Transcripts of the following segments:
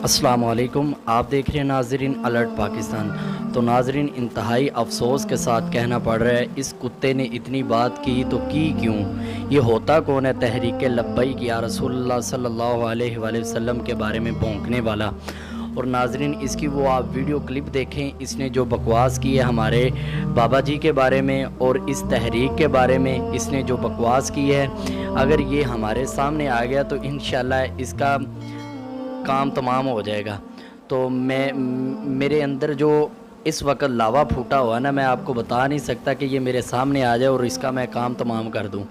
السلام علیکم، آپ دیکھ رہے ہیں ناظرین الرٹ پاکستان۔ تو ناظرین، انتہائی افسوس کے ساتھ کہنا پڑ رہا ہے، اس کتے نے اتنی بات کی تو کی کیوں؟ یہ ہوتا کون ہے تحریک لبیک یا رسول اللہ صلی اللہ علیہ وآلہ وسلم کے بارے میں بھونکنے والا؟ اور ناظرین، اس کی وہ آپ ویڈیو کلپ دیکھیں، اس نے جو بکواس کی ہے ہمارے بابا جی کے بارے میں اور اس تحریک کے بارے میں اس نے جو بکواس کی ہے، اگر یہ ہمارے سامنے آ گیا تو انشاءاللہ اس کا کام تمام ہو جائے گا۔ تو میرے اندر جو اس وقت لاوا پھوٹا ہوا نا، میں آپ کو بتا نہیں سکتا کہ یہ میرے سامنے آ جائے اور اس کا میں کام تمام کر دوں۔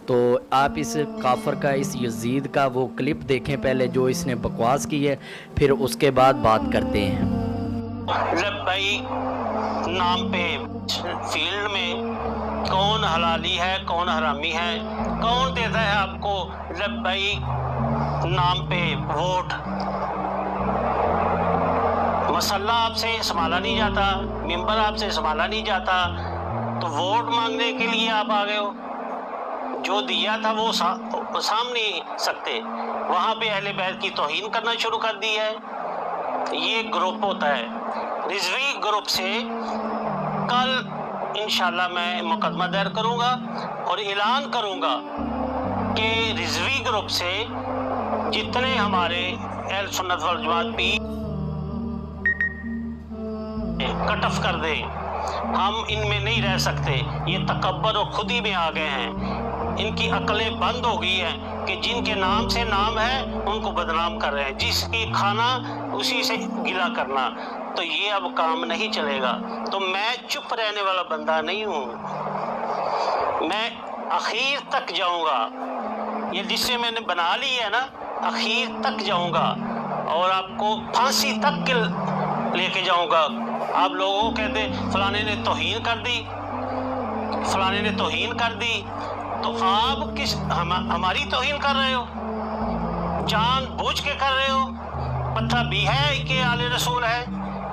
تو آپ اس کافر کا، اس یزید کا وہ کلپ دیکھیں پہلے جو اس نے بکواس کی ہے، پھر اس کے بعد بات کرتے ہیں۔ لبیک نام پہ فیلڈ میں کون حلالی ہے کون حرامی ہے؟ کون دیتا ہے آپ کو لبیک نام پہ ووٹ؟ مسلح آپ سے سنبھالا نہیں جاتا، ممبر آپ سے سنبھالا نہیں جاتا، تو ووٹ مانگنے کے لیے آپ آ گئے ہو؟ جو دیا تھا وہ سام نہیں سکتے، وہاں پہ اہل بیت کی توہین کرنا شروع کر دی ہے۔ یہ گروپ ہوتا ہے رضوی گروپ سے۔ کل انشاءاللہ میں مقدمہ دائر کروں گا اور اعلان کروں گا کہ رضوی گروپ سے جتنے ہمارے اہل سنت والجماعت بھی کٹ آف کر دیں، ہم ان میں نہیں رہ سکتے۔ یہ تکبر اور خودی میں آ گئے ہیں، ان کی عقلیں بند ہو گئی ہیں کہ جن کے نام سے نام ہے ان کو بدنام کر رہے ہیں، جس کی کھانا اسی سے گلا کرنا۔ تو یہ اب کام نہیں چلے گا۔ تو میں چپ رہنے والا بندہ نہیں ہوں، میں اخیر تک جاؤں گا۔ یہ جس سے میں نے بنا لی ہے نا، اخیر تک جاؤں گا اور آپ کو پھانسی تک لے کے جاؤں گا۔ آپ لوگوں کو کہتے فلانے نے توہین کر دی، فلانے نے توہین کر دی، تو آپ کس ہماری توہین کر رہے ہو؟ جان بوجھ کے کر رہے ہو؟ پتہ بھی ہے کہ آل رسول ہے،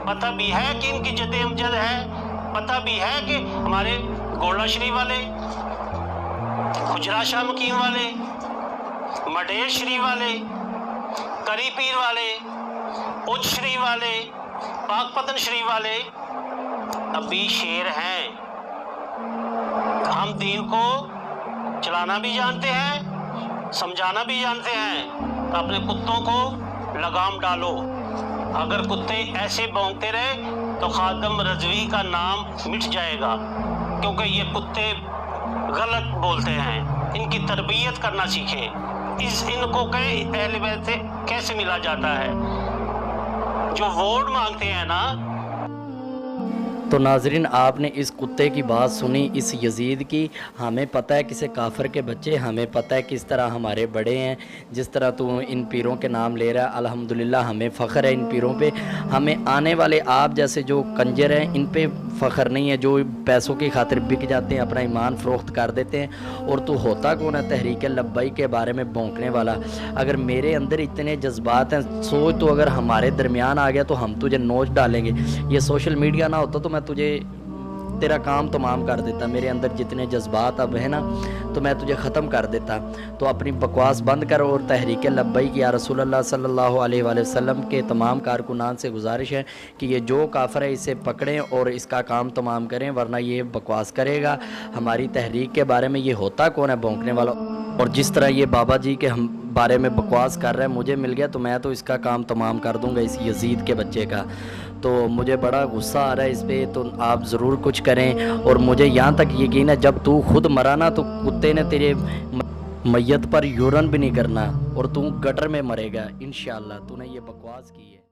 پتہ بھی ہے کہ ان کی جد امجد ہے، پتہ بھی ہے کہ ہمارے گولڈا شریف والے، خجرہ شاہ مقیم والے، مڈیر شریف والے، کری پیر والے، اج شریف والے، پاک پتن شریف والے ابھی شیر ہیں۔ ہم دین کو چلانا بھی جانتے ہیں، سمجھانا بھی جانتے ہیں۔ تو اپنے کتوں کو لگام ڈالو۔ اگر کتے ایسے بھونکتے رہے تو خادم رضوی کا نام مٹ جائے گا، کیونکہ یہ کتے غلط بولتے ہیں۔ ان کی تربیت کرنا سیکھیں۔ ان کو کہیں اہل بیت سے کیسے ملا جاتا ہے؟ جو ووٹ مانگتے ہیں نا۔ تو ناظرین، آپ نے اس کتے کی بات سنی، اس یزید کی۔ ہمیں پتہ ہے کسی کافر کے بچے، ہمیں پتہ ہے کس طرح ہمارے بڑے ہیں، جس طرح تو ان پیروں کے نام لے رہا ہے، الحمدللہ ہمیں فخر ہے ان پیروں پہ۔ ہمیں آنے والے آپ جیسے جو کنجر ہیں ان پہ فخر نہیں ہے، جو پیسوں کی خاطر بک جاتے ہیں، اپنا ایمان فروخت کر دیتے ہیں۔ اور تو ہوتا کون ہے تحریک لبیک کے بارے میں بھونکنے والا؟ اگر میرے اندر اتنے جذبات ہیں، سوچ تو اگر ہمارے درمیان آ گیا تو ہم تجھے نوچ ڈالیں گے۔ یہ سوشل میڈیا نہ ہوتا تو میں تجھے تیرا کام تمام کر دیتا۔ میرے اندر جتنے جذبات اب ہیں نا، تو میں تجھے ختم کر دیتا۔ تو اپنی بکواس بند کر اور تحریک لبیک یا رسول اللہ صلی اللہ علیہ وآلہ وسلم کے تمام کارکنان سے گزارش ہے کہ یہ جو کافر ہے اسے پکڑیں اور اس کا کام تمام کریں، ورنہ یہ بکواس کرے گا ہماری تحریک کے بارے میں۔ یہ ہوتا کون ہے بھونکنے والا؟ اور جس طرح یہ بابا جی کے بارے میں بکواس کر رہا ہے، مجھے مل گیا تو میں تو اس کا کام تمام کر دوں گا، اس یزید کے بچے کا۔ تو مجھے بڑا غصہ آ رہا ہے اس پہ، تو آپ ضرور کچھ کریں۔ اور مجھے یہاں تک یقین ہے جب تو خود مرا نا تو کتے نے تیرے میت پر یورن بھی نہیں کرنا اور تو گٹر میں مرے گا انشاءاللہ۔ تو نے یہ بکواس کی ہے۔